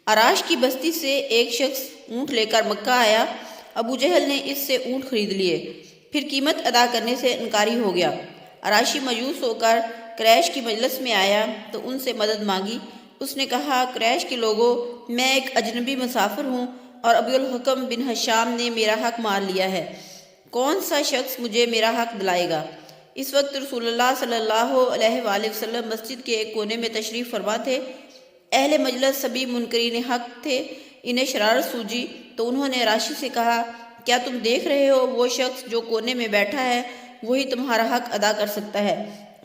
عراش کی بستی سے ایک شخص اونٹ لے کر مکہ آیا۔ ابو جہل نے اس سے اونٹ خرید لیے، پھر قیمت ادا کرنے سے انکاری ہو گیا۔ عراشی مایوس ہو کر قریش کی مجلس میں آیا تو ان سے مدد مانگی۔ اس نے کہا، قریش کے لوگوں، میں ایک اجنبی مسافر ہوں اور ابی الحکم بن ہشام نے میرا حق مار لیا ہے۔ کون سا شخص مجھے میرا حق دلائے گا؟ اس وقت رسول اللہ صلی اللہ علیہ وآلہ وسلم مسجد کے ایک کونے میں تشریف فرما تھے۔ اہل مجلس سبھی منکرین حق تھے۔ انہیں شرارت سوجی تو انہوں نے عراشی سے کہا، کیا تم دیکھ رہے ہو وہ شخص جو کونے میں بیٹھا ہے وہی تمہارا حق ادا کر سکتا ہے؟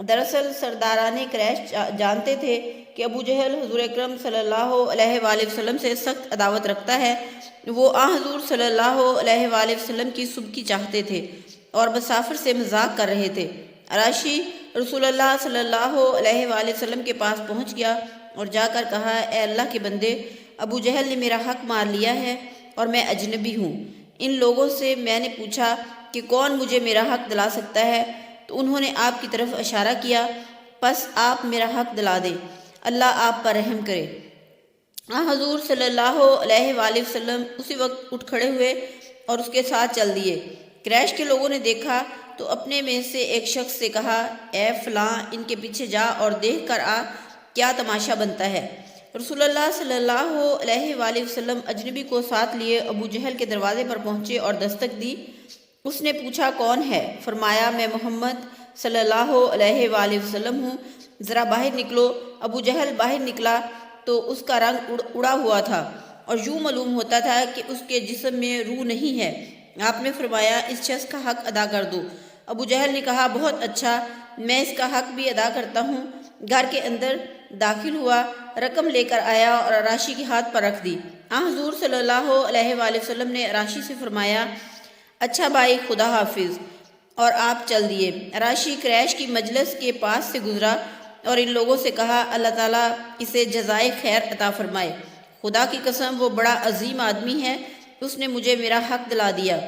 دراصل سرداران قریش جانتے تھے کہ ابو جہل حضور اکرم صلی اللہ علیہ وآلہ وسلم سے سخت عداوت رکھتا ہے۔ وہ حضور صلی اللہ علیہ وآلہ وسلم کی سبکی چاہتے تھے اور مسافر سے مذاق کر رہے تھے۔ عراشی رسول اللہ صلی اللہ علیہ وآلہ وسلم کے پاس پہنچ گیا اور جا کر کہا، اے اللہ کے بندے، ابو جہل نے میرا حق مار لیا ہے اور میں اجنبی ہوں۔ ان لوگوں سے میں نے پوچھا کہ کون مجھے میرا حق دلا سکتا ہے، تو انہوں نے آپ کی طرف اشارہ کیا، پس آپ میرا حق دلا دیں، اللہ آپ پر رحم کرے۔ حضور صلی اللہ علیہ وآلہ وسلم اسی وقت اٹھ کھڑے ہوئے اور اس کے ساتھ چل دیے۔ قریش کے لوگوں نے دیکھا تو اپنے میں سے ایک شخص سے کہا، اے فلاں، ان کے پیچھے جا اور دیکھ کر آ کیا تماشا بنتا ہے۔ رسول اللہ صلی اللہ علیہ وآلہ وسلم اجنبی کو ساتھ لیے ابو جہل کے دروازے پر پہنچے اور دستک دی۔ اس نے پوچھا، کون ہے؟ فرمایا، میں محمد صلی اللہ علیہ وآلہ وسلم ہوں، ذرا باہر نکلو۔ ابو جہل باہر نکلا تو اس کا رنگ اڑا ہوا تھا اور یوں معلوم ہوتا تھا کہ اس کے جسم میں روح نہیں ہے۔ آپ نے فرمایا، اس شخص کا حق ادا کر دو۔ ابو جہل نے کہا، بہت اچھا، میں اس کا حق بھی ادا کرتا ہوں۔ گھر کے اندر داخل ہوا، رقم لے کر آیا اور عراشی کے ہاتھ پر رکھ دی۔ حضور صلی اللہ علیہ وآلہ وسلم نے عراشی سے فرمایا، اچھا بھائی، خدا حافظ، اور آپ چل دیے۔ عراشی قریش کی مجلس کے پاس سے گزرا اور ان لوگوں سے کہا، اللہ تعالیٰ اسے جزائے خیر عطا فرمائے۔ خدا کی قسم، وہ بڑا عظیم آدمی ہے، اس نے مجھے میرا حق دلا دیا۔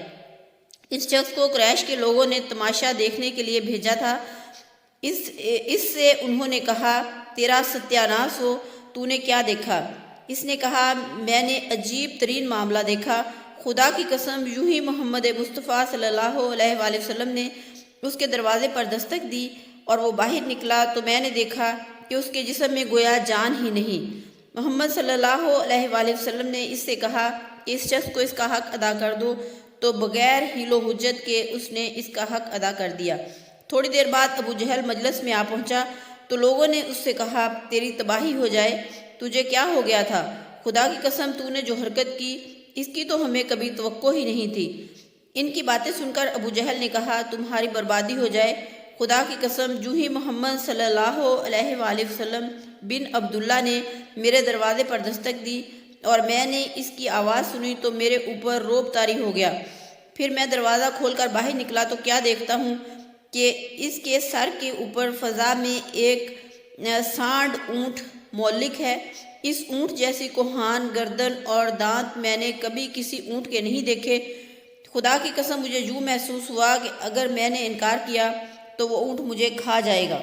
اس شخص کو قریش کے لوگوں نے تماشا دیکھنے کے لیے بھیجا تھا۔ اس سے انہوں نے کہا، تیرا ستیہ ناس ہو، تو نے کیا دیکھا؟ اس نے کہا، میں نے عجیب ترین معاملہ دیکھا۔ خدا کی قسم، یوں ہی محمد مصطفیٰ صلی اللہ علیہ وآلہ وسلم نے اس کے دروازے پر دستک دی اور وہ باہر نکلا تو میں نے دیکھا کہ اس کے جسم میں گویا جان ہی نہیں۔ محمد صلی اللہ علیہ وآلہ وسلم نے اس سے کہا کہ اس شخص کو اس کا حق ادا کر دو، تو بغیر حیل و حجت کے اس نے اس کا حق ادا کر دیا۔ تھوڑی دیر بعد ابو جہل مجلس میں آ پہنچا تو لوگوں نے اس سے کہا، تیری تباہی ہو جائے، تجھے کیا ہو گیا تھا؟ خدا کی قسم، تو نے جو حرکت کی اس کی تو ہمیں کبھی توقع ہی نہیں تھی۔ ان کی باتیں سن کر ابو جہل نے کہا، تمہاری بربادی ہو جائے، خدا کی قسم، جو ہی محمد صلی اللہ علیہ وآلہ وسلم بن عبداللہ نے میرے دروازے پر دستک دی اور میں نے اس کی آواز سنی تو میرے اوپر روب طاری ہو گیا۔ پھر میں دروازہ کھول کر باہر نکلا تو کیا دیکھتا ہوں کہ اس کے سر کے اوپر فضا میں ایک سانڈ اونٹ مولک ہے۔ اس اونٹ جیسی کوہان گردن اور دانت میں نے کبھی کسی اونٹ کے نہیں دیکھے۔ خدا کی قسم، مجھے یوں محسوس ہوا کہ اگر میں نے انکار کیا تو وہ اونٹ مجھے کھا جائے گا۔